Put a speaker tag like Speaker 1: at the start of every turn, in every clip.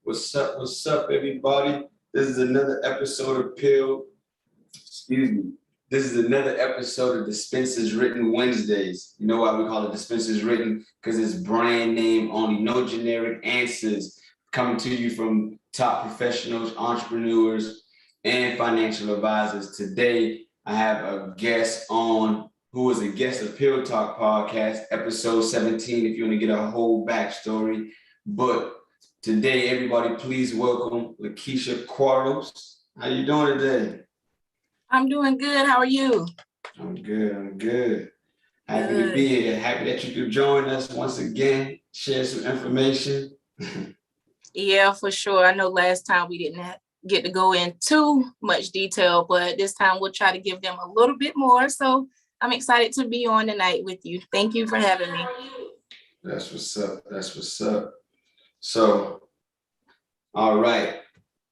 Speaker 1: What's up, everybody? This is another episode of This is another episode of Dispense Written Wednesdays. You know why we call it Dispense Written? Because it's brand name only, no generic answers. Coming to you from top professionals, entrepreneurs, and financial advisors. Today, I have a guest on who is a guest of Pill Talk Podcast, episode 17, if you want to get a whole backstory. But today, everybody, please welcome Lakesha Quarles. How you doing today?
Speaker 2: I'm doing good. How are you?
Speaker 1: I'm good. Happy to be here. Happy that you could join us once again, share some information.
Speaker 2: Yeah, for sure. I know last time we didn't get to go in too much detail, but this time we'll try to give them a little bit more. So I'm excited to be on tonight with you. Thank you for having me.
Speaker 1: That's what's up. So, all right,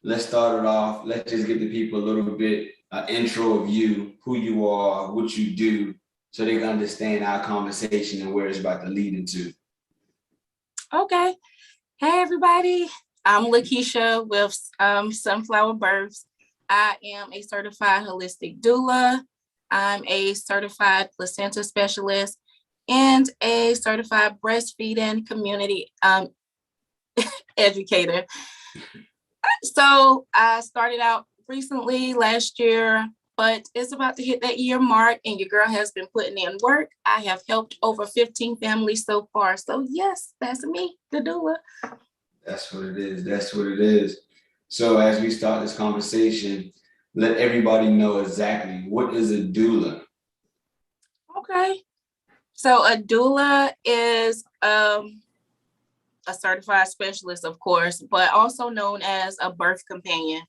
Speaker 1: let's start it off. Let's just give the people a little bit intro of you, who you are, what you do, so they can understand our conversation and where it's about to lead into.
Speaker 2: Okay. Hey, everybody. I'm Lakesha with Sunflower Births. I am a certified holistic doula. I'm a certified placenta specialist and a certified breastfeeding community educator. So I started out recently last year, but it's about to hit that year mark and your girl has been putting in work. I have helped over 15 families so far. So yes, that's me, the doula.
Speaker 1: That's what it is. So as we start this conversation, let everybody know exactly what is a doula.
Speaker 2: Okay. So a doula is a certified specialist, of course, but also known as a birth companion.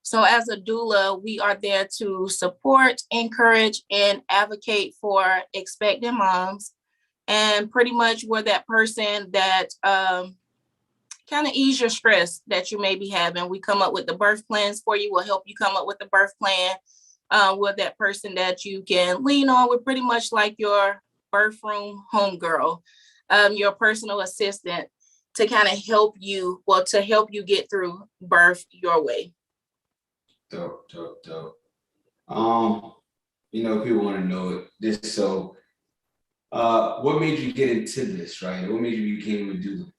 Speaker 2: So as a doula, we are there to support, encourage, and advocate for expectant moms. And pretty much we're that person that kind of ease your stress that you may be having. We come up with the birth plans for you. We'll help you come up with the birth plan. We're that person that you can lean on. We're pretty much like your birth room homegirl, your personal assistant to kind of help you, to help you get through birth your way.
Speaker 1: Dope. People want to know this. So, what made you get into this, right? What made you become a doula?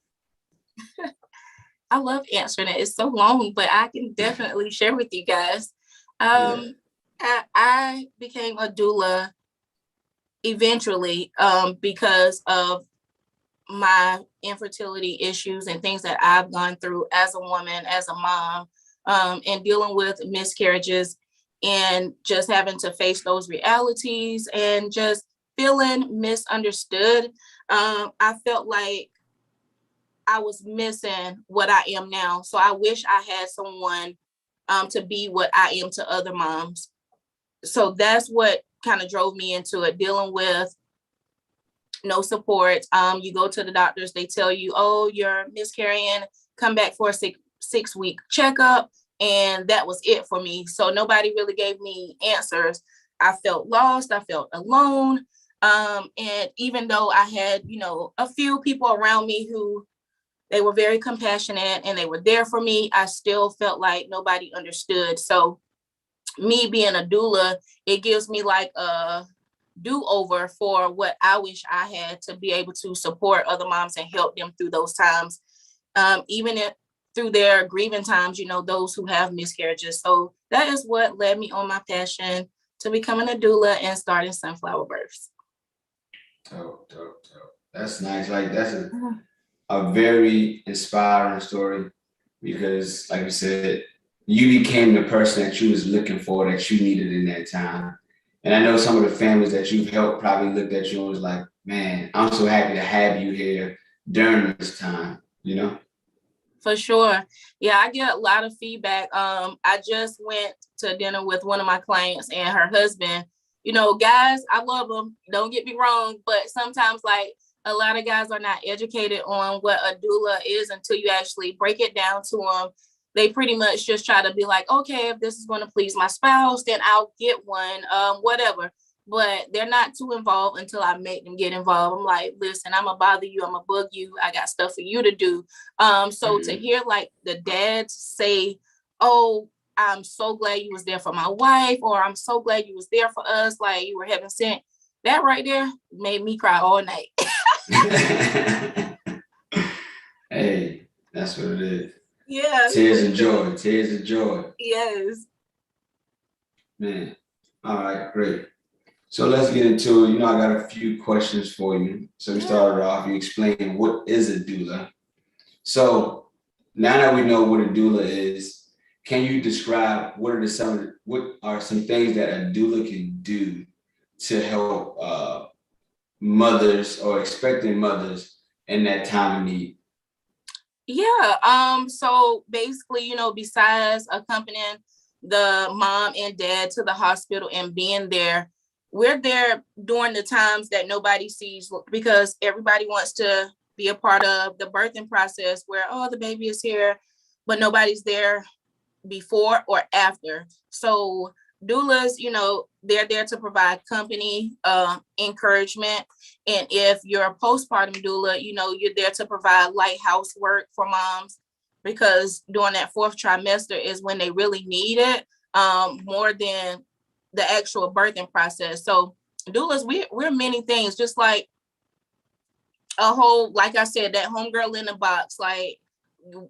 Speaker 2: I love answering it. It's so long, but I can definitely share with you guys. I became a doula eventually because of my infertility issues and things that I've gone through as a woman, as a mom, and dealing with miscarriages and just having to face those realities and just feeling misunderstood. I felt like I was missing what I am now. So I wish I had someone to be what I am to other moms. So that's what kind of drove me into it, dealing with no support. You go to the doctors, they tell you, oh, you're miscarrying, come back for a six-week checkup. And that was it for me. So nobody really gave me answers. I felt lost. I felt alone. And even though I had, a few people around me who they were very compassionate and they were there for me, I still felt like nobody understood. So me being a doula, it gives me like a do-over for what I wish I had to be able to support other moms and help them through those times. Even through their grieving times, those who have miscarriages. So that is what led me on my passion to becoming a doula and starting Sunflower Births.
Speaker 1: Dope. That's nice. Like that's a very inspiring story because, like you said, you became the person that you was looking for, that you needed in that time. And I know some of the families that you've helped probably looked at you and was like, man, I'm so happy to have you here during this time,
Speaker 2: For sure. Yeah, I get a lot of feedback. I just went to dinner with one of my clients and her husband. Guys, I love them. Don't get me wrong, but sometimes like a lot of guys are not educated on what a doula is until you actually break it down to them. They pretty much just try to be like, okay, if this is going to please my spouse, then I'll get one, whatever. but they're not too involved until I make them get involved. I'm like, listen, I'm gonna bother you, I'm gonna bug you, I got stuff for you to do. So to hear like the dads say, oh, I'm so glad you was there for my wife, or I'm so glad you was there for us, like you were heaven sent, that right there made me cry all night.
Speaker 1: Hey, that's what it is.
Speaker 2: Yeah.
Speaker 1: Tears of joy, tears of joy.
Speaker 2: Yes.
Speaker 1: Man. All right, great. So let's get into it. I got a few questions for you. So we started off, you explained what is a doula. So now that we know what a doula is, can you describe what are some things that a doula can do to help mothers or expecting mothers in that time of need?
Speaker 2: Yeah. So basically, besides accompanying the mom and dad to the hospital and being there, we're there during the times that nobody sees, because everybody wants to be a part of the birthing process where, oh, the baby is here, but nobody's there before or after. So doulas, they're there to provide company, encouragement. And if you're a postpartum doula, you're there to provide light housework for moms, because during that 4th trimester is when they really need it, more than the actual birthing process. So doulas, we're many things, just like a whole, like I said, that homegirl in the box, like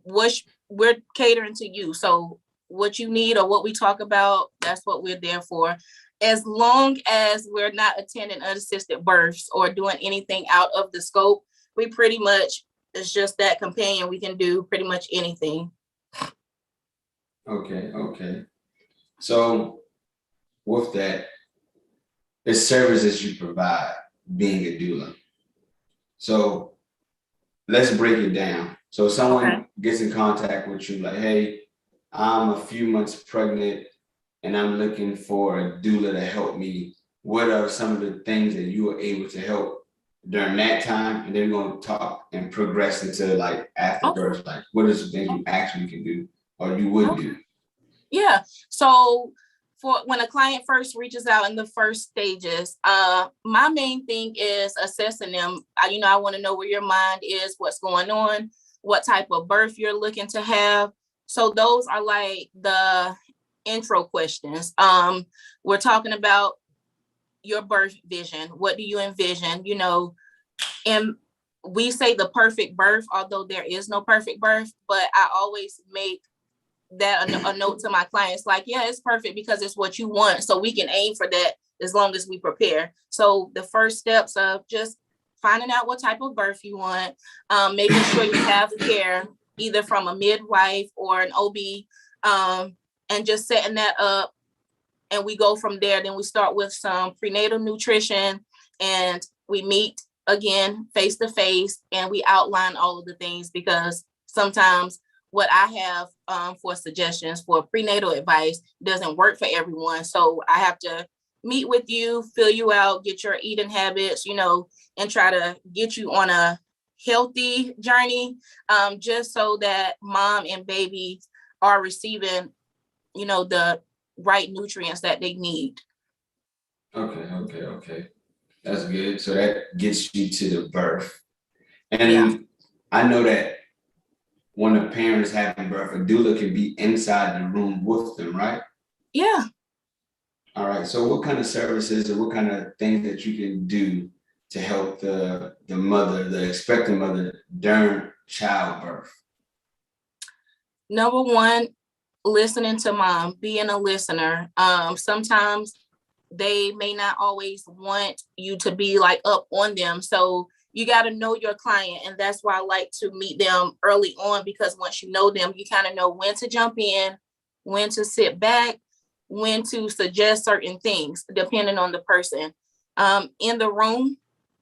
Speaker 2: we're catering to you. So what you need or what we talk about, that's what we're there for. As long as we're not attending unassisted births or doing anything out of the scope, we pretty much, it's just that companion. We can do pretty much anything.
Speaker 1: Okay. So with that, the services you provide being a doula. So let's break it down. So someone gets in contact with you like, hey, I'm a few months pregnant and I'm looking for a doula to help me. What are some of the things that you were able to help during that time? And then we're going to talk and progress into like after birth, like what are some things you actually can do or you would do?
Speaker 2: Yeah. So for when a client first reaches out in the first stages, my main thing is assessing them. I want to know where your mind is, what's going on, what type of birth you're looking to have. So those are like the intro questions. We're talking about your birth vision. What do you envision? And we say the perfect birth, although there is no perfect birth, but I always make that a note to my clients, like, yeah, it's perfect because it's what you want. So we can aim for that as long as we prepare. So the first steps of just finding out what type of birth you want, making sure you have care either from a midwife or an OB, and just setting that up. And we go from there. Then we start with some prenatal nutrition and we meet again face to face and we outline all of the things, because sometimes what I have for suggestions for prenatal advice doesn't work for everyone. So I have to meet with you, fill you out, get your eating habits, and try to get you on a healthy journey, just so that mom and baby are receiving, the right nutrients that they need.
Speaker 1: Okay. That's good. So that gets you to the birth. And I know that when a parent is having birth, a doula can be inside the room with them, right?
Speaker 2: Yeah.
Speaker 1: All right. So what kind of services or what kind of things that you can do to help the mother, the expectant mother during childbirth?
Speaker 2: Number one, listening to mom, being a listener. Sometimes they may not always want you to be like up on them. So you got to know your client. And that's why I like to meet them early on, because once you know them, you kind of know when to jump in, when to sit back, when to suggest certain things, depending on the person. In the room,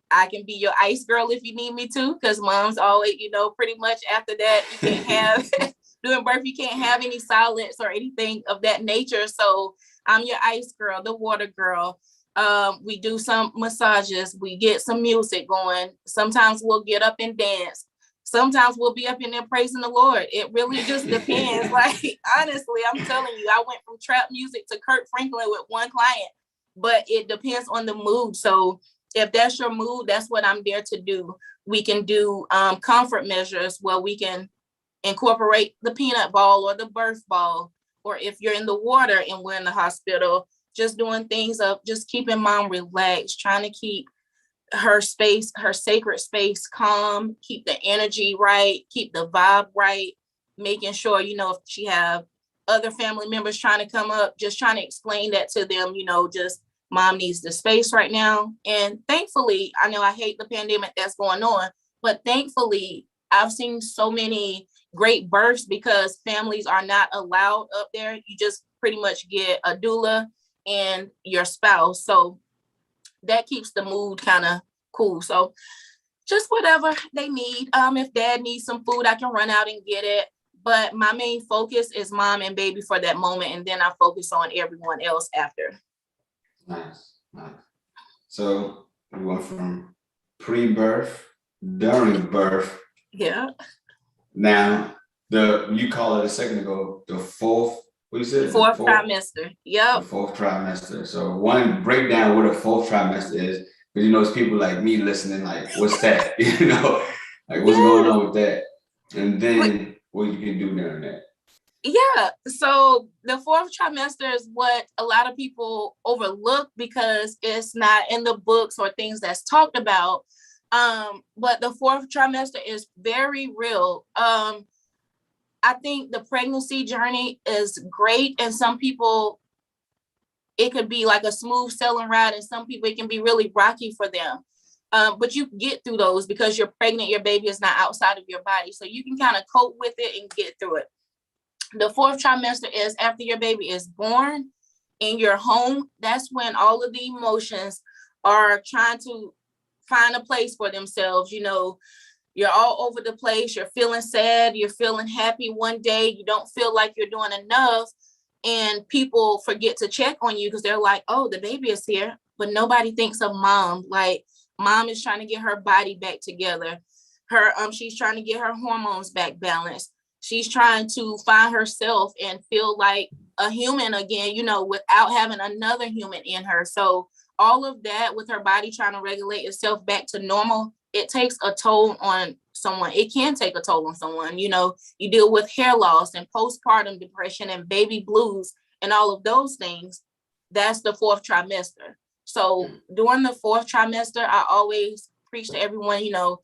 Speaker 2: I can be your ice girl if you need me to, because mom's always, pretty much after that, you can't have, during birth, you can't have any silence or anything of that nature. So I'm your ice girl, the water girl. We do some massages. We get some music going. Sometimes we'll get up and dance. Sometimes we'll be up in there praising the Lord. It really just depends. Like, honestly, I'm telling you, I went from trap music to Kirk Franklin with one client. but it depends on the mood. So if that's your mood, that's what I'm there to do. We can do comfort measures where we can incorporate the peanut ball or the birth ball, or if you're in the water and we're in the hospital, just doing things of just keeping mom relaxed, trying to keep her space, her sacred space calm, keep the energy right, keep the vibe right, making sure, you know, if she have other family members trying to come up, just trying to explain that to them, you know, just mom needs the space right now. And thankfully, I know I hate the pandemic that's going on, but thankfully I've seen so many great births because families are not allowed up there. You just pretty much get a doula and your spouse. So that keeps the mood kind of cool. So just whatever they need. If dad needs some food, I can run out and get it. But my main focus is mom and baby for that moment. And then I focus on everyone else after.
Speaker 1: Nice, nice. So we went from pre-birth, during birth.
Speaker 2: Yeah.
Speaker 1: Now, you call it a second ago, the fourth, what you said?
Speaker 2: Fourth trimester. Yep.
Speaker 1: The fourth trimester. So one, break down what a fourth trimester is, because you know, it's people like me listening, like, what's that? You know, like what's going on with that? And then what you can do during that.
Speaker 2: Yeah. So the fourth trimester is what a lot of people overlook because it's not in the books or things that's talked about. But the fourth trimester is very real. I think the pregnancy journey is great, and some people, it could be like a smooth sailing ride, and some people it can be really rocky for them. But you get through those because you're pregnant, your baby is not outside of your body. So you can kind of cope with it and get through it. The fourth trimester is after your baby is born in your home. That's when all of the emotions are trying to find a place for themselves. You know, you're all over the place. You're feeling sad. You're feeling happy one day. You don't feel like you're doing enough. And people forget to check on you because they're like, oh, the baby is here. But nobody thinks of mom. Like, mom is trying to get her body back together. She's trying to get her hormones back balanced. She's trying to find herself and feel like a human again, you know, without having another human in her. So all of that with her body trying to regulate itself back to normal, it takes a toll on someone. It can take a toll on someone. You know, you deal with hair loss and postpartum depression and baby blues and all of those things. That's the fourth trimester. So during the fourth trimester, I always preach to everyone, you know,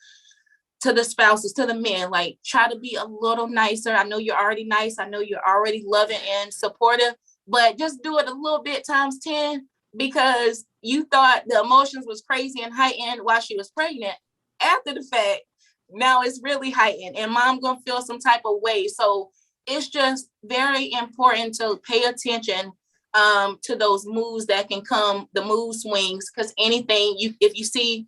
Speaker 2: to the spouses, to the men, like, try to be a little nicer. I know you're already nice. I know you're already loving and supportive, but just do it a little bit times 10, because you thought the emotions was crazy and heightened while she was pregnant. After the fact, now it's really heightened and mom gonna feel some type of way. So it's just very important to pay attention to those moods that can come, the mood swings, because anything if you see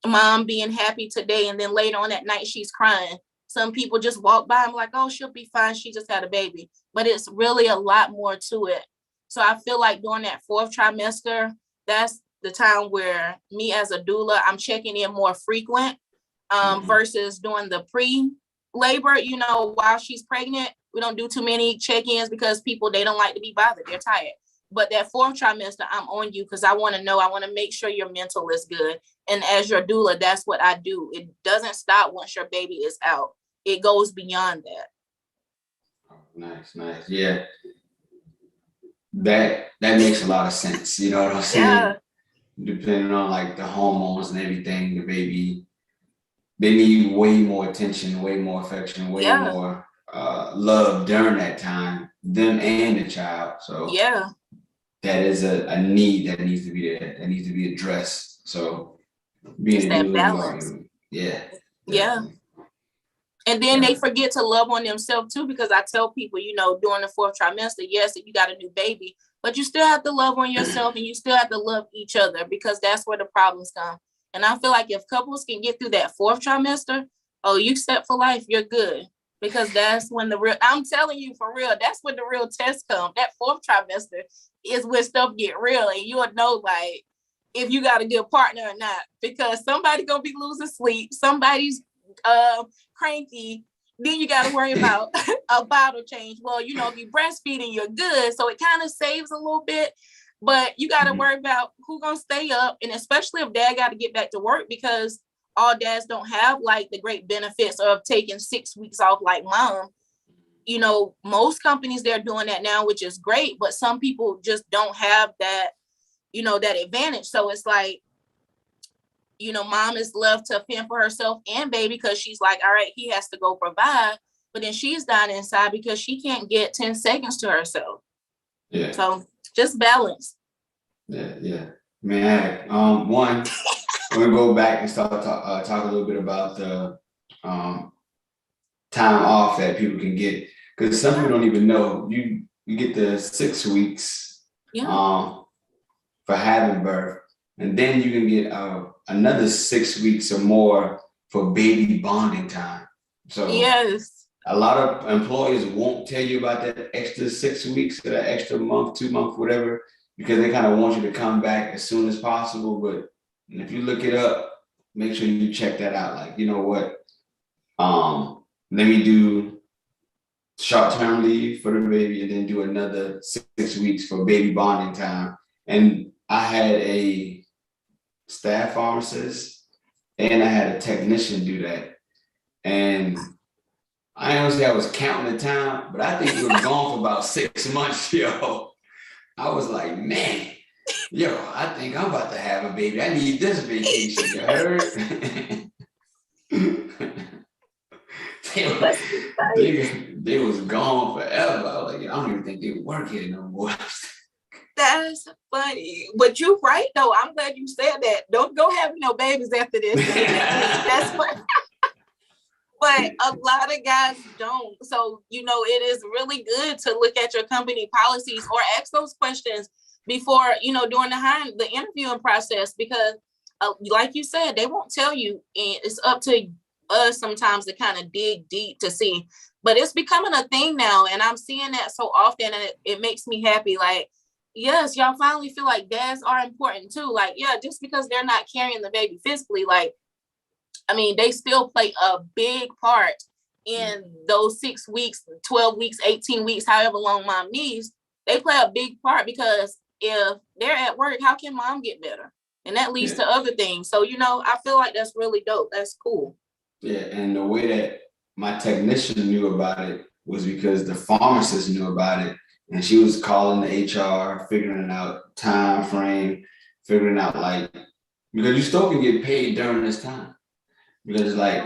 Speaker 2: mom being happy today and then later on that night she's crying, some people just walk by and like, oh, she'll be fine, she just had a baby. But it's really a lot more to it. So I feel like during that fourth trimester, that's the time where me as a doula, I'm checking in more frequent versus during the pre-labor, you know, while she's pregnant. We don't do too many check-ins because people, they don't like to be bothered, they're tired. But that fourth trimester, I'm on you because I want to know, I want to make sure your mental is good. And as your doula, that's what I do. It doesn't stop once your baby is out. It goes beyond that.
Speaker 1: Oh, nice, nice. Yeah. That makes a lot of sense. You know what I'm saying?
Speaker 2: Yeah.
Speaker 1: Depending on like the hormones and everything, the baby, they need way more attention, way more affection, way more love during that time, them and the child. So
Speaker 2: yeah,
Speaker 1: that is a need that needs to be there, that needs to be addressed. So being
Speaker 2: it's
Speaker 1: a
Speaker 2: that
Speaker 1: doula,
Speaker 2: balance.
Speaker 1: yeah.
Speaker 2: Yeah. And then they forget to love on themselves too, because I tell people, you know, during the fourth trimester, yes, if you got a new baby, but you still have to love on yourself and you still have to love each other, because that's where the problems come. And I feel like if couples can get through that fourth trimester, oh, you set for life, you're good. Because that's when I'm telling you for real, that's when the real test comes. That fourth trimester is when stuff get real, and you'll know like if you got a good partner or not, because somebody's gonna be losing sleep, somebody's cranky, then you got to worry about a bottle change. Well, you know, if you're breastfeeding, you're good, so it kind of saves a little bit. But you got to worry about who gonna stay up, and especially if dad got to get back to work, because all dads don't have like the great benefits of taking 6 weeks off like mom. You know, most companies, they're doing that now, which is great, but some people just don't have that, you know, that advantage. So it's like, you know, mom is left to fend for herself and baby, because she's like, all right, he has to go provide, but then she's dying inside because she can't get 10 seconds to herself.
Speaker 1: Yeah.
Speaker 2: So just balance.
Speaker 1: Yeah. Man, one, I'm gonna go back and start talk a little bit about the time off that people can get, because some people don't even know you get the 6 weeks for having birth, and then you can get another 6 weeks or more for baby bonding time. So
Speaker 2: yes,
Speaker 1: a lot of employers won't tell you about that extra 6 weeks or that extra month, 2 months, whatever, because they kind of want you to come back as soon as possible. But if you look it up, make sure you check that out. Like, you know what? Let me do short-term leave for the baby and then do another 6 weeks for baby bonding time. And I had a staff pharmacist and I had a technician do that. And I honestly, I was counting the time, but I think we were gone for about 6 months, yo. I was like, man, yo, I think I'm about to have a baby. I need this vacation, you heard? they was gone forever. I was like, I don't even think they work here no more.
Speaker 2: That's funny. But you're right, though. I'm glad you said that. Don't go having no babies after this. That's what. But a lot of guys don't. So, you know, it is really good to look at your company policies or ask those questions before, you know, during the interviewing process, because like you said, they won't tell you, and it's up to us sometimes to kind of dig deep to see. But it's becoming a thing now, and I'm seeing that so often, and it makes me happy. Like, yes, y'all finally feel like dads are important too. Like, yeah, just because they're not carrying the baby physically, like, I mean, they still play a big part in those 6 weeks, 12 weeks, 18 weeks, however long mom needs. They play a big part, because if they're at work, how can mom get better? And that leads to other things. So, you know, I feel like that's really dope. That's cool.
Speaker 1: Yeah, and the way that my technician knew about it was because the pharmacist knew about it, and she was calling the HR, figuring out time frame, figuring out like, because you still can get paid during this time. Because like,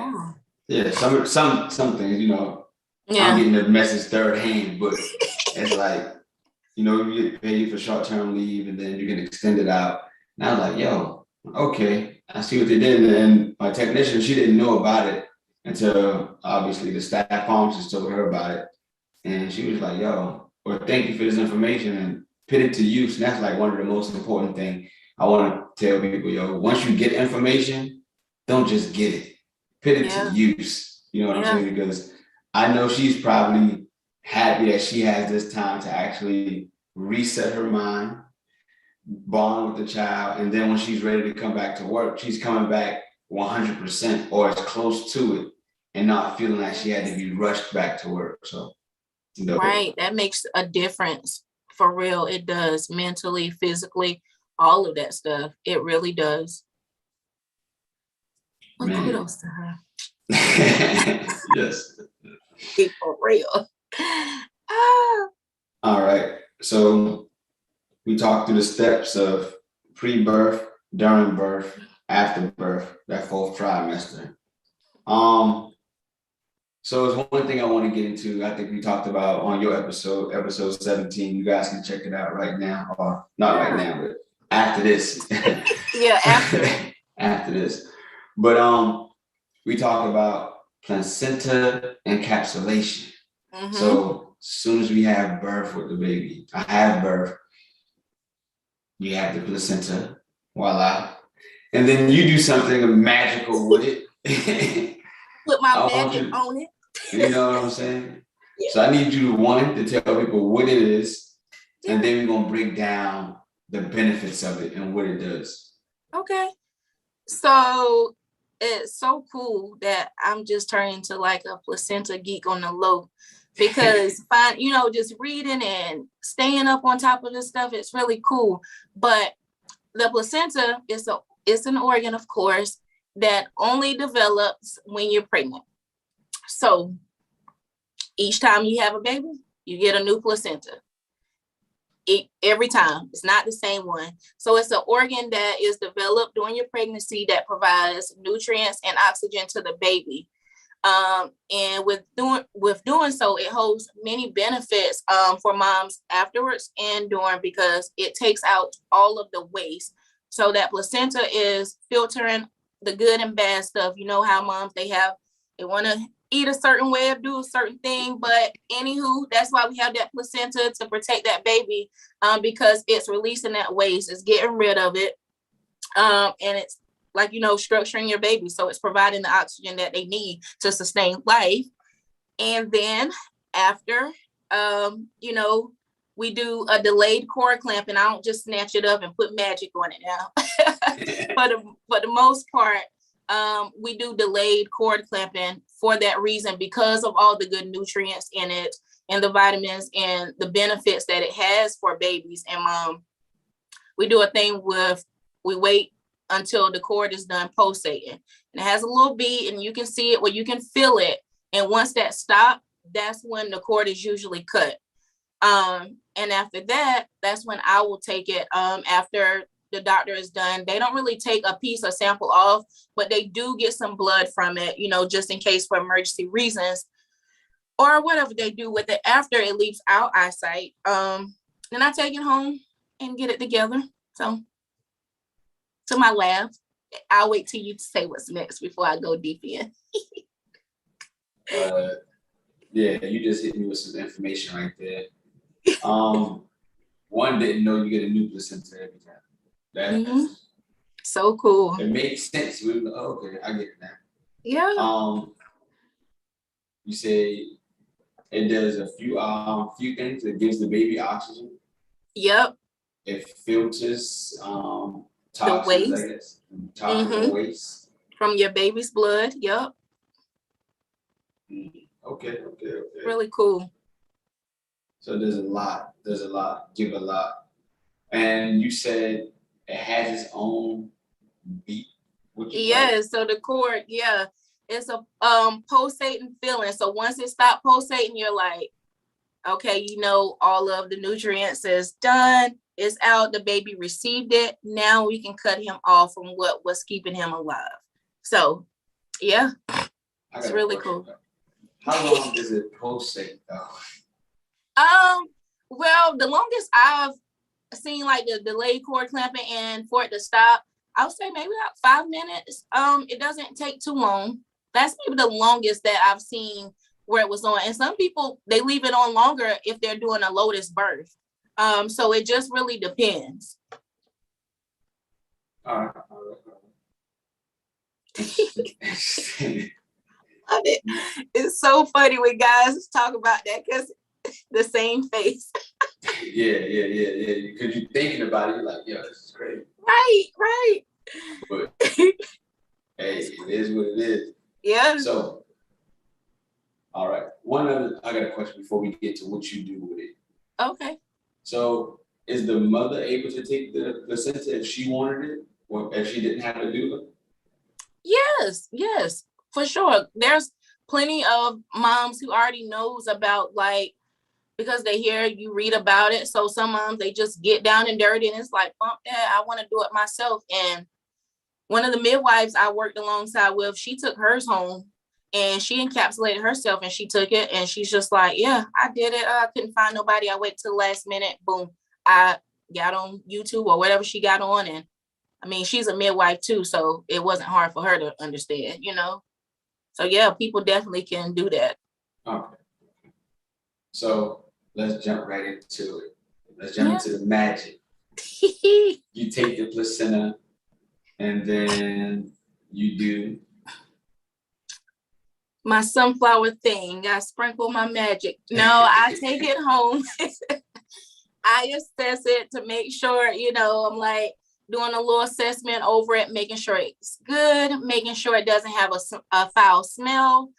Speaker 1: some things, you know, I'm getting the message third hand, but it's like, you know, you get paid for short-term leave and then you can extend it out. And I was like, yo, okay, I see what they did. And my technician, she didn't know about it until obviously the staff pharmacist told her about it. And she was like, yo, well, thank you for this information and put it to use. And that's like one of the most important things I want to tell people, yo, once you get information, don't just get it, put it to use. You know what I'm saying? Because I know she's probably happy that she has this time to actually reset her mind, bond with the child, and then when she's ready to come back to work, she's coming back 100% or as close to it, and not feeling like she had to be rushed back to work. So, you know,
Speaker 2: right, that makes a difference for real. It does, mentally, physically, all of that stuff. It really does. But kudos to her.
Speaker 1: Yes.
Speaker 2: For real.
Speaker 1: All right. So we talked through the steps of pre-birth, during birth, after birth, that 4th trimester. So it's one thing I want to get into. I think we talked about on your episode 17. You guys can check it out right now, or not right now, but after this. After this. But we talked about placenta encapsulation. So as soon as we have birth with the baby, I have birth, you have the placenta, voila. And then you do something magical with it.
Speaker 2: Put my magic on it.
Speaker 1: You know what I'm saying? Yeah. So I need you to tell people what it is, and then we're gonna break down the benefits of it and what it does.
Speaker 2: Okay. So it's so cool that I'm just turning into like a placenta geek on the low. because just reading and staying up on top of this stuff, it's really cool. But the placenta is an organ, of course, that only develops when you're pregnant. So each time you have a baby, you get a new placenta. Every time. It's not the same one. So it's an organ that is developed during your pregnancy that provides nutrients and oxygen to the baby. And with doing so, it holds many benefits for moms afterwards and during, because it takes out all of the waste. So that placenta is filtering the good and bad stuff. You know how moms, they want to eat a certain way or do a certain thing, but anywho, that's why we have that placenta, to protect that baby, because it's releasing that waste, it's getting rid of it, and it's like, structuring your baby, so it's providing the oxygen that they need to sustain life. And then after, we do a delayed cord clamp, and I don't just snatch it up and put magic on it now. For the most part, we do delayed cord clamping for that reason, because of all the good nutrients in it and the vitamins and the benefits that it has for babies and mom. We do a thing we wait until the cord is done pulsating, and it has a little beat, and you can see it, where you can feel it. And once that stops, that's when the cord is usually cut. And after that, that's when I will take it, after the doctor is done. They don't really take a piece or sample off, but they do get some blood from it, just in case, for emergency reasons, or whatever they do with it after it leaves our eyesight. Then I take it home and get it together. So to my lab. I'll wait till you say what's next before I go deep in.
Speaker 1: Yeah, you just hit me with some information right there. One, didn't know you get a new placenta every time. That's
Speaker 2: so cool.
Speaker 1: It makes sense. Okay, I get it now.
Speaker 2: Yeah.
Speaker 1: You say it does a few things. It gives the baby oxygen.
Speaker 2: Yep.
Speaker 1: It filters toxins,
Speaker 2: the waste.
Speaker 1: I guess. Toxic waste.
Speaker 2: From your baby's blood. Yep.
Speaker 1: Okay.
Speaker 2: Really cool.
Speaker 1: So there's a lot, give a lot. And you said it has its own beat.
Speaker 2: Yes, so the cord, it's a pulsating feeling. So once it stops pulsating, you're like, okay, all of the nutrients is done, it's out, the baby received it. Now we can cut him off from what was keeping him alive. So yeah, it's really cool.
Speaker 1: How long does it pulsate though?
Speaker 2: Well, the longest I've seen, like the delayed cord clamping, and for it to stop, I would say maybe about 5 minutes. It doesn't take too long. That's maybe the longest that I've seen where it was on. And some people, they leave it on longer if they're doing a lotus birth. So it just really depends.
Speaker 1: All right.
Speaker 2: Love it. It's so funny when guys talk about that, because the same face.
Speaker 1: Yeah. Because you're thinking about it, you're like, yo, this is crazy.
Speaker 2: Right.
Speaker 1: But hey, it is what it is.
Speaker 2: Yeah.
Speaker 1: So, all right. I got a question before we get to what you do with it.
Speaker 2: Okay.
Speaker 1: So, is the mother able to take the placenta if she wanted it, or if she didn't have a doula?
Speaker 2: Yes, for sure. There's plenty of moms who already knows about, like, because they hear you read about it. So some moms, they just get down and dirty, and it's like, bump that, I want to do it myself. And one of the midwives I worked alongside with, she took hers home and she encapsulated herself, and she took it, and she's just like, yeah, I did it. I couldn't find nobody. I waited till the last minute. Boom. I got on YouTube or whatever she got on. And I mean, she's a midwife too, so it wasn't hard for her to understand, So yeah, people definitely can do that.
Speaker 1: Okay. So let's jump right into it. Let's jump into the magic. You take the placenta, and then you do
Speaker 2: my sunflower thing. I sprinkle my magic. No, I take it home. I assess it to make sure, I'm like doing a little assessment over it, making sure it's good, making sure it doesn't have a foul smell.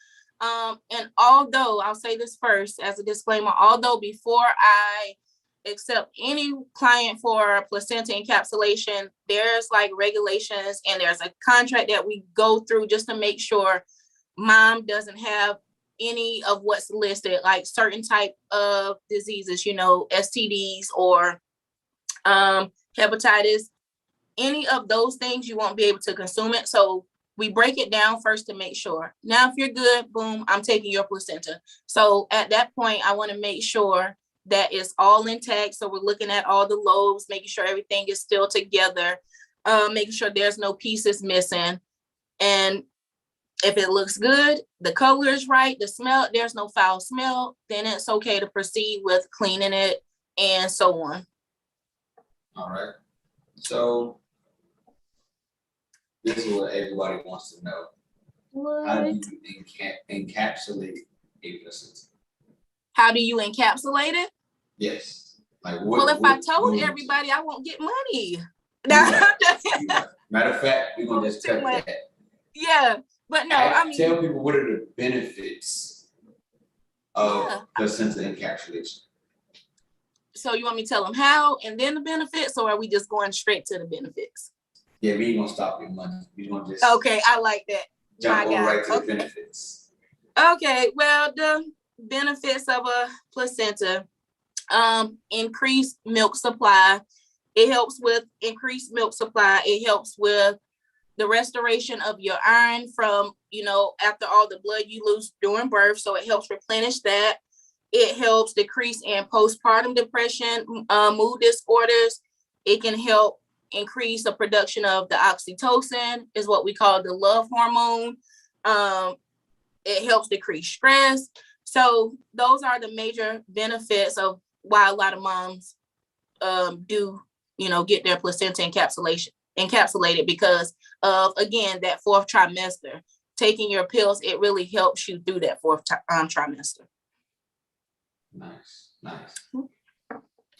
Speaker 2: And although I'll say this first as a disclaimer, although before I accept any client for placenta encapsulation, there's like regulations and there's a contract that we go through just to make sure mom doesn't have any of what's listed, like certain type of diseases, you know, STDs or hepatitis, any of those things, you won't be able to consume it. So we break it down first to make sure. Now, if you're good, boom, I'm taking your placenta. So at that point, I want to make sure that it's all intact. So we're looking at all the lobes, making sure everything is still together, making sure there's no pieces missing. And if it looks good, the color is right, the smell, there's no foul smell, then it's okay to proceed with cleaning it and so on.
Speaker 1: All right. So this is what everybody wants to know.
Speaker 2: What?
Speaker 1: How do you encapsulate a placenta?
Speaker 2: How do you encapsulate it?
Speaker 1: Yes. Like
Speaker 2: what? Well, if I told everybody, I won't get money.
Speaker 1: Matter of fact, we're gonna just cut that.
Speaker 2: Yeah, but no, I mean,
Speaker 1: tell people what are the benefits of placenta encapsulation.
Speaker 2: So you want me to tell them how and then the benefits, or are we just going straight to the benefits?
Speaker 1: Yeah, we ain't gonna stop your money. We gonna just
Speaker 2: okay. I like that.
Speaker 1: Jump on right to the benefits.
Speaker 2: Okay, well, the benefits of a placenta, increased milk supply. It helps with increased milk supply. It helps with the restoration of your iron from, you know, after all the blood you lose during birth. So it helps replenish that. It helps decrease in postpartum depression, mood disorders. It can help increase the production of the oxytocin, is what we call the love hormone. It helps decrease stress. So those are the major benefits of why a lot of moms do, you know, get their placenta encapsulated because of, again, that fourth trimester. Taking your pills, it really helps you through that fourth trimester.
Speaker 1: Nice.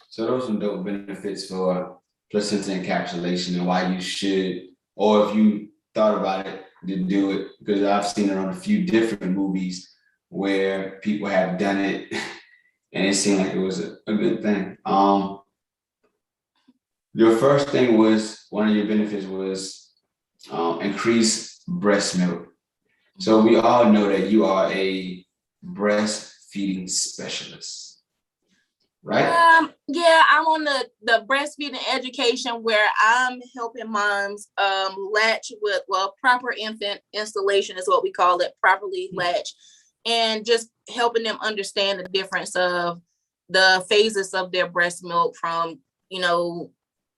Speaker 1: So those are some dope benefits for placenta encapsulation and why you should, or if you thought about it, to do it, because I've seen it on a few different movies where people have done it and it seemed like it was a good thing. Your first thing was, one of your benefits was increase breast milk. So we all know that you are a breastfeeding specialist, right?
Speaker 2: Yeah, I'm on the breastfeeding education where I'm helping moms latch with, well, proper infant installation is what we call it, properly latch, and just helping them understand the difference of the phases of their breast milk from, you know,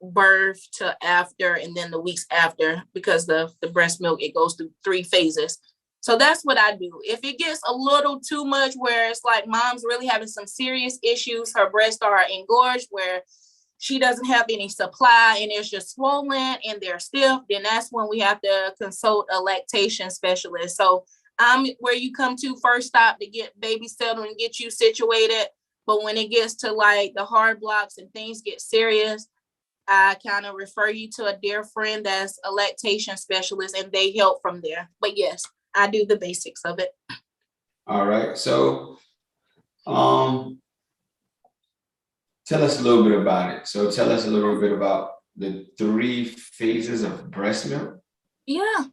Speaker 2: birth to after, and then the weeks after, because the breast milk, it goes through 3 phases. So that's what I do. If it gets a little too much where it's like mom's really having some serious issues, her breasts are engorged where she doesn't have any supply and it's just swollen and they're stiff, then that's when we have to consult a lactation specialist. So I'm where you come to first stop to get baby settled and get you situated. But when it gets to like the hard blocks and things get serious, I kind of refer you to a dear friend that's a lactation specialist and they help from there. But yes, I do the basics of it.
Speaker 1: All right. So tell us a little bit about it. So tell us a little bit about the 3 phases of breast milk.
Speaker 2: Yeah.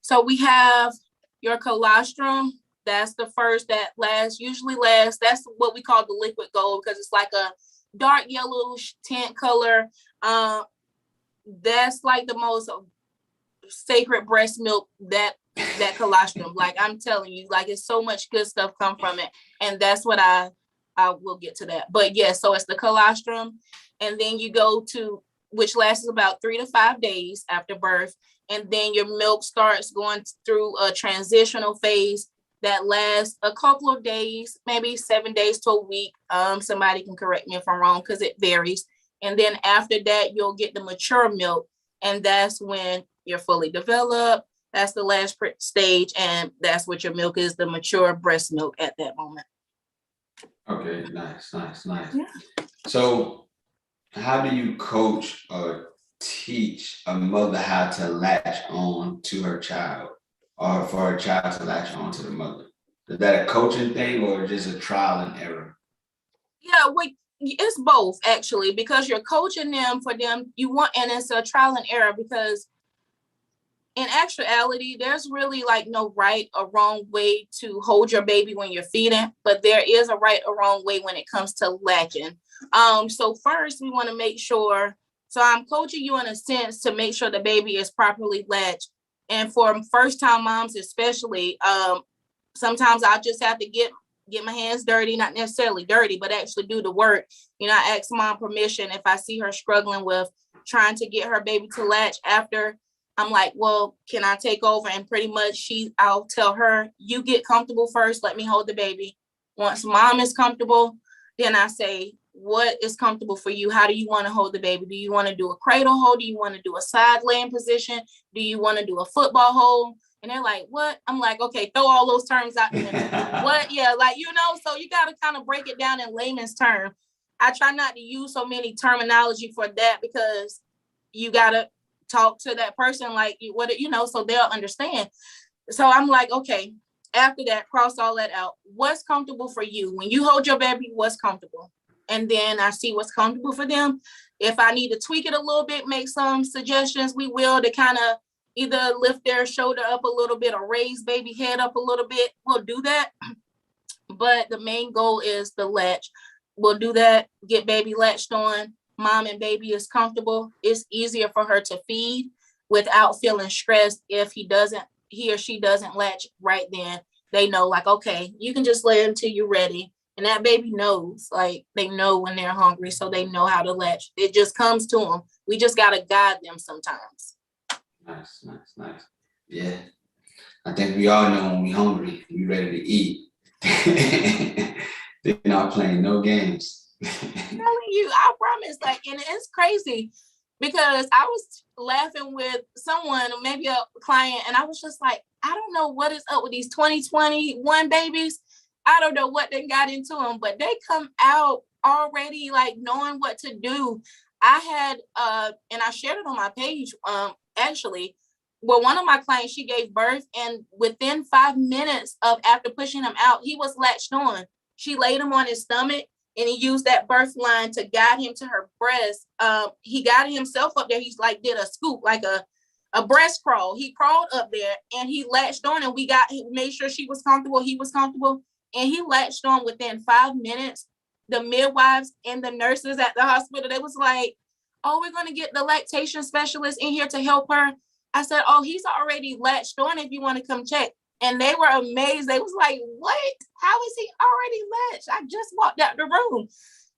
Speaker 2: So we have your colostrum. That's the first that usually lasts. That's what we call the liquid gold because it's like a dark yellow tint color. That's like the most sacred breast milk, that colostrum. Like I'm telling you, like it's so much good stuff come from it. And that's what I will get to that. But yeah, so it's the colostrum. And then you go to, which lasts about 3 to 5 days after birth. And then your milk starts going through a transitional phase that lasts a couple of days, maybe 7 days to a week. Somebody can correct me if I'm wrong because it varies. And then after that, you'll get the mature milk. And that's when you're fully developed. That's the last stage. And that's what your milk is, the mature breast milk at that moment.
Speaker 1: Okay, nice.
Speaker 2: Yeah.
Speaker 1: So how do you coach or teach a mother how to latch on to her child, or for her child to latch on to the mother? Is that a coaching thing or just a trial and error?
Speaker 2: Yeah, it's both actually, because you're coaching them for them. And it's a trial and error because in actuality, there's really like no right or wrong way to hold your baby when you're feeding, but there is a right or wrong way when it comes to latching. So first we want to make sure, so I'm coaching you in a sense to make sure the baby is properly latched. And for first time moms, especially, sometimes I just have to get my hands dirty, not necessarily dirty, but actually do the work. I ask mom permission if I see her struggling with trying to get her baby to latch after. I'm like, well, can I take over? And pretty much I'll tell her, you get comfortable first. Let me hold the baby. Once mom is comfortable, then I say, what is comfortable for you? How do you want to hold the baby? Do you want to do a cradle hold? Do you want to do a side laying position? Do you want to do a football hold? And they're like, what? I'm like, okay, throw all those terms out there. What? Yeah, so you got to kind of break it down in layman's term. I try not to use so many terminology for that because you got to talk to that person like so they'll understand. So I'm like, okay, after that, cross all that out. What's comfortable for you? When you hold your baby, what's comfortable? And then I see what's comfortable for them. If I need to tweak it a little bit, make some suggestions, we will, to kind of either lift their shoulder up a little bit or raise baby head up a little bit. We'll do that. But the main goal is the latch. We'll do that, get baby latched on. Mom and baby is comfortable. It's easier for her to feed without feeling stressed if he or she doesn't latch right then. They know, like, okay, you can just lay until you're ready. And that baby knows, like, they know when they're hungry, so they know how to latch. It just comes to them. We just got to guide them sometimes.
Speaker 1: Nice. Yeah. I think we all know when we're hungry, we're ready to eat. They're not playing no games.
Speaker 2: I'm telling you, I promise. Like, and it's crazy because I was laughing with someone, maybe a client, and I was just like, I don't know what is up with these 2021 babies. I don't know what they got into them, but they come out already like knowing what to do. I had, and I shared it on my page, actually, well, one of my clients, she gave birth, and within 5 minutes of after pushing him out, he was latched on. She laid him on his stomach, and he used that birth line to guide him to her breast. He guided himself up there. He's like did a scoop, like a breast crawl. He crawled up there, and he latched on, and he made sure she was comfortable. He was comfortable, and he latched on within 5 minutes. The midwives and the nurses at the hospital, they was like, oh, we're going to get the lactation specialist in here to help her. I said, oh, he's already latched on if you want to come check. And they were amazed. They was like, what? How is he already latched? I just walked out the room.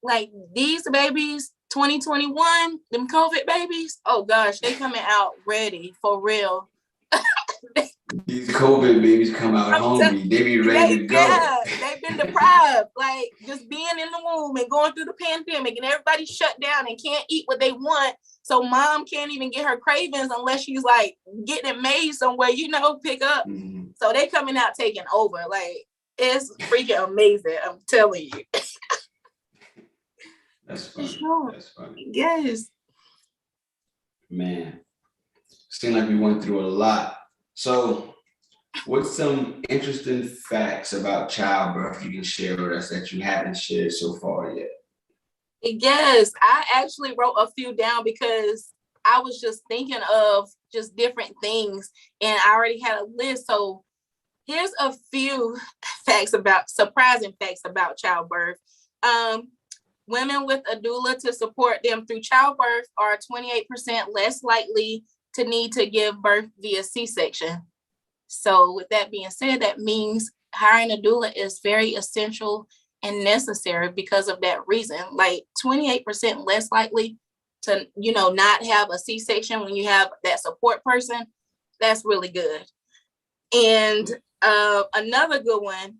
Speaker 2: Like, these babies, 2021, them COVID babies, oh gosh, they coming out ready for real.
Speaker 1: These COVID babies come out hungry. They be ready to go.
Speaker 2: Yeah, they've been deprived. Like, just being in the womb and going through the pandemic, and everybody shut down and can't eat what they want. So mom can't even get her cravings unless she's like getting it made somewhere, pick up. Mm-hmm. So they coming out taking over. Like, it's freaking amazing. I'm telling you.
Speaker 1: That's funny.
Speaker 2: Sure.
Speaker 1: That's funny.
Speaker 2: Yes.
Speaker 1: Man, seems like we went through a lot. So what's some interesting facts about childbirth you can share with us that you haven't shared so far yet?
Speaker 2: Yes, I actually wrote a few down because I was just thinking of just different things, and I already had a list. So here's a few surprising facts about childbirth. Women with a doula to support them through childbirth are 28% less likely to need to give birth via C-section. So with that being said, that means hiring a doula is very essential and necessary because of that reason. Like 28% less likely to, not have a C-section when you have that support person. That's really good. And another good one,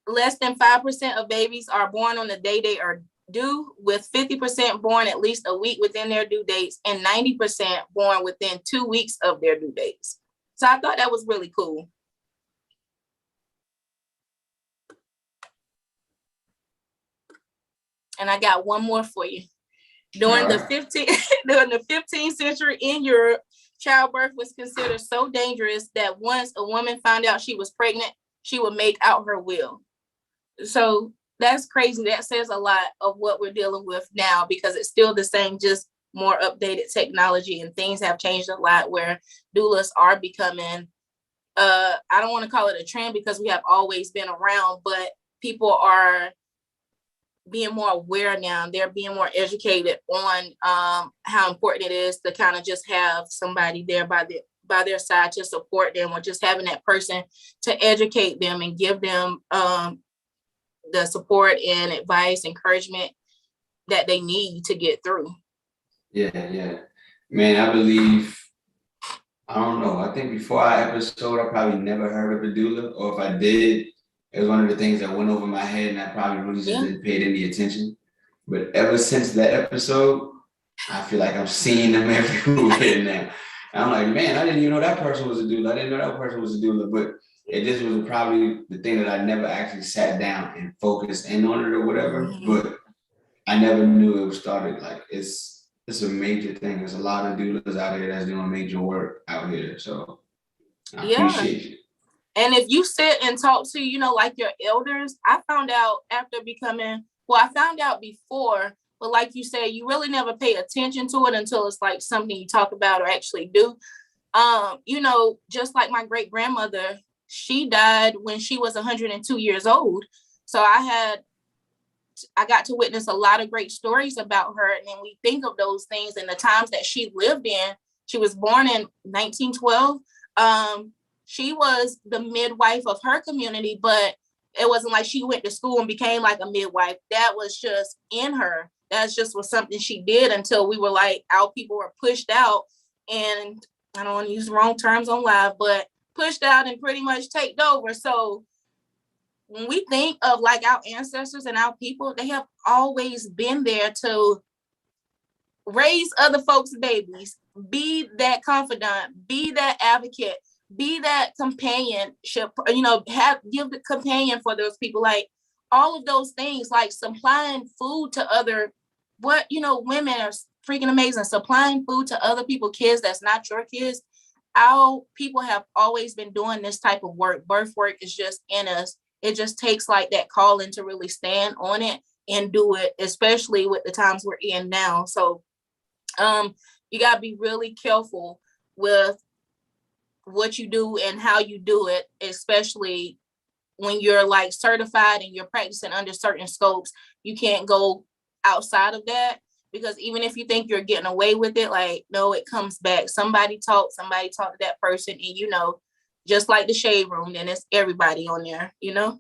Speaker 2: less than 5% of babies are born on the day they are due, with 50% born at least a week within their due dates and 90% born within 2 weeks of their due dates. So I thought that was really cool. And I got one more for you. During the 15th century in Europe, childbirth was considered so dangerous that once a woman found out she was pregnant, she would make out her will. So that's crazy. That says a lot of what we're dealing with now, because it's still the same, just more updated technology, and things have changed a lot where doulas are becoming, I don't want to call it a trend because we have always been around, but people are being more aware now. They're being more educated on how important it is to kind of just have somebody there by their side to support them, or just having that person to educate them and give them the support and advice, encouragement that they need to get through.
Speaker 1: Yeah. Man, I believe, I don't know. I think before our episode, I probably never heard of a doula, or if I did, it was one of the things that went over my head and I probably really just didn't pay any attention. But ever since that episode, I feel like I'm seeing them everywhere now. And I'm like, man, I didn't even know that person was a doula. I didn't know that person was a doula, but it just was probably the thing that I never actually sat down and focused in on it or whatever. But I never knew it was started. Like, it's a major thing. There's a lot of doulas out here that's doing major work out here. So I appreciate you.
Speaker 2: And if you sit and talk to, like your elders, I found out after becoming, I found out before, but like you said, you really never pay attention to it until it's like something you talk about or actually do. Just like my great grandmother, she died when she was 102 years old. So I got to witness a lot of great stories about her. And then we think of those things and the times that she lived in. She was born in 1912. She was the midwife of her community, but it wasn't like she went to school and became like a midwife. That was just in her. That's just was something she did until we were like, our people were pushed out, and I don't want to use the wrong terms on live, but pushed out and pretty much taken over. So when we think of like our ancestors and our people, they have always been there to raise other folks' babies, be that confidant, be that advocate, be that companionship, give the companion for those people, like all of those things, like supplying food to other, women are freaking amazing, supplying food to other people's kids that's not your kids. Our people have always been doing this type of work. Birth work is just in us. It just takes like that calling to really stand on it and do it, especially with the times we're in now. So you got to be really careful with what you do and how you do it, especially when you're like certified and you're practicing under certain scopes. You can't go outside of that, because even if you think you're getting away with it, like, no, it comes back. Somebody talk to that person, and just like the shade room, then it's everybody on there, You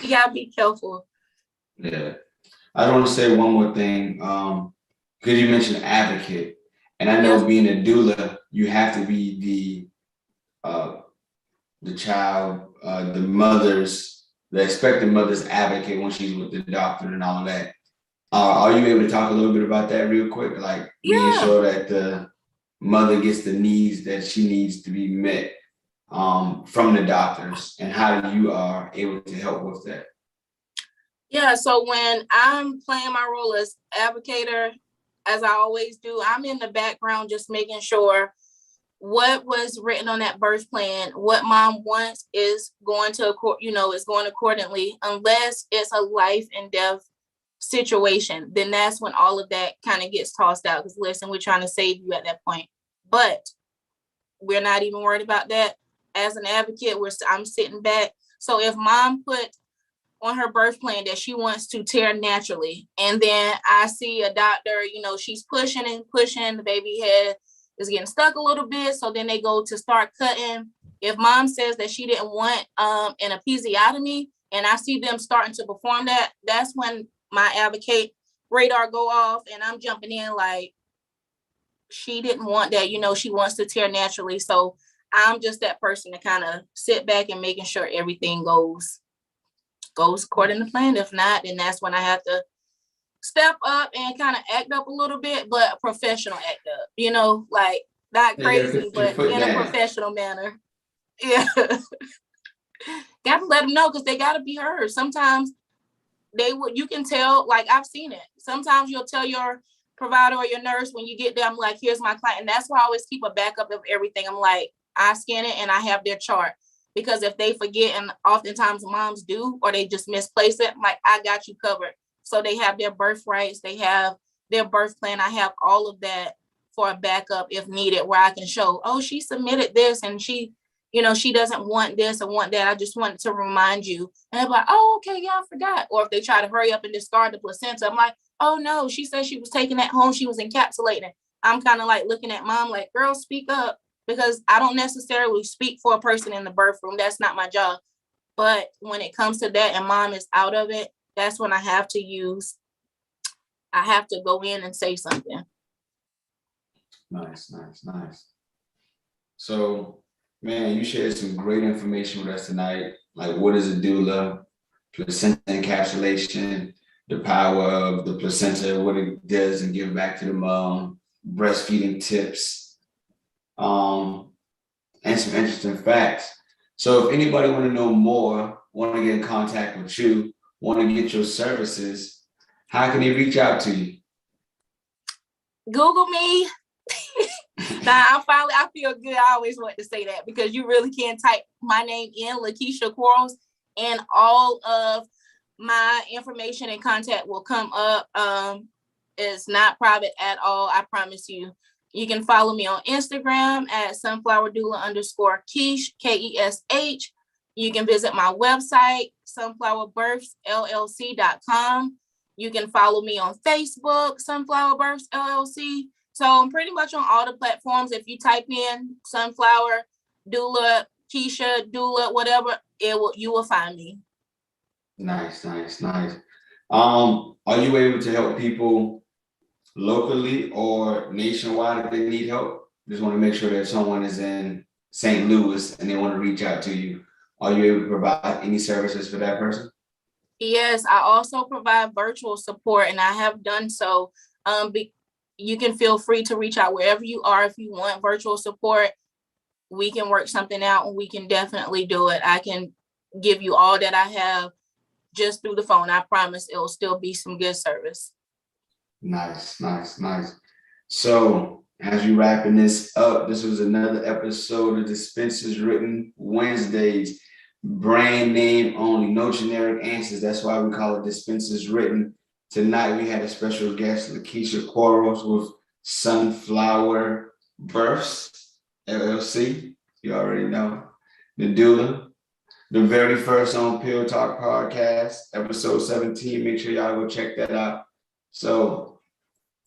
Speaker 2: gotta be careful.
Speaker 1: Yeah. I want to say one more thing. Because you mentioned advocate, and I know being a doula, you have to be the child, the expectant mother's advocate when she's with the doctor and all of that. Are you able to talk a little bit about that real quick? Like making sure that the mother gets the needs that she needs to be met from the doctors, and how you are able to help with that.
Speaker 2: Yeah, so when I'm playing my role as advocator, as I always do, I'm in the background just making sure what was written on that birth plan, what mom wants is going accordingly, unless it's a life and death situation. Then that's when all of that kind of gets tossed out, because listen, we're trying to save you at that point. But we're not even worried about that. As an advocate, I'm sitting back. So if mom put on her birth plan that she wants to tear naturally, and then I see a doctor, she's pushing and pushing, the baby head is getting stuck a little bit, so then they go to start cutting. If mom says that she didn't want an episiotomy, and I see them starting to perform that, that's when my advocate radar go off, and I'm jumping in like, she didn't want that, she wants to tear naturally. So I'm just that person to kind of sit back and making sure everything goes according to plan. If not, then that's when I have to step up and kind of act up a little bit, but a professional act up, like not crazy, but in a professional manner. Yeah. Got to let them know, because they got to be heard. Sometimes you can tell, like I've seen it. Sometimes you'll tell your provider or your nurse when you get there, I'm like, here's my client. And that's why I always keep a backup of everything. I'm like, I scan it and I have their chart. Because if they forget, and oftentimes moms do, or they just misplace it, I'm like, I got you covered. So they have their birth rights, they have their birth plan. I have all of that for a backup if needed, where I can show, oh, she submitted this and she, she doesn't want this or want that. I just wanted to remind you. And they're like, oh, okay, yeah, I forgot. Or if they try to hurry up and discard the placenta, I'm like, oh no, she said she was taking that home, she was encapsulating. I'm kind of like looking at mom like, girl, speak up, because I don't necessarily speak for a person in the birth room. That's not my job. But when it comes to that and mom is out of it, that's when I have to go in and say something.
Speaker 1: Nice. So, man, you shared some great information with us tonight. Like, what is a doula, placenta encapsulation, the power of the placenta, what it does and give back to the mom, breastfeeding tips, and some interesting facts. So if anybody want to know more, want to get in contact with you, want to get your services, how can they reach out to you?
Speaker 2: Google me. I feel good. I always want to say that, because you really can type my name in, Lakesha Quarles, and all of my information and contact will come up. It's not private at all. I promise you. You can follow me on Instagram at sunflowerdoula_Kesh, Kesh. You can visit my website, sunflowerbirthsllc.com. You can follow me on Facebook, Sunflower Births LLC. So I'm pretty much on all the platforms. If you type in Sunflower Doula, Keisha Doula, whatever, you will find me.
Speaker 1: Nice. Are you able to help people locally or nationwide if they need help? Just want to make sure that someone is in St. Louis and they want to reach out to you. Are you able to provide any services for that person?
Speaker 2: Yes, I also provide virtual support, and I have done so. You can feel free to reach out wherever you are. If you want virtual support, we can work something out and we can definitely do it. I can give you all that I have just through the phone. I promise it'll still be some good service.
Speaker 1: Nice. So as you wrapping this up, this was another episode of Dispense Written Wednesdays. Brand name only, no generic answers. That's why we call it Dispense Written. Tonight we had a special guest, Lakesha Quarles with Sunflower Births LLC. You already know. The doula. The very first on Pill Talk podcast, episode 17. Make sure y'all go check that out. So,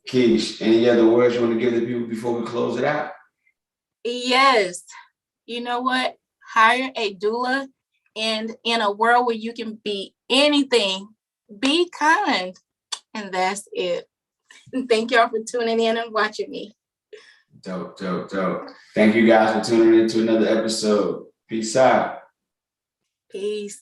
Speaker 1: Kesh, any other words you want to give the people before we close it out?
Speaker 2: Yes. You know what? Hire a doula, and in a world where you can be anything, be kind. And that's it. Thank y'all for tuning in and watching me.
Speaker 1: Dope. Thank you guys for tuning in to another episode. Peace out.
Speaker 2: Peace.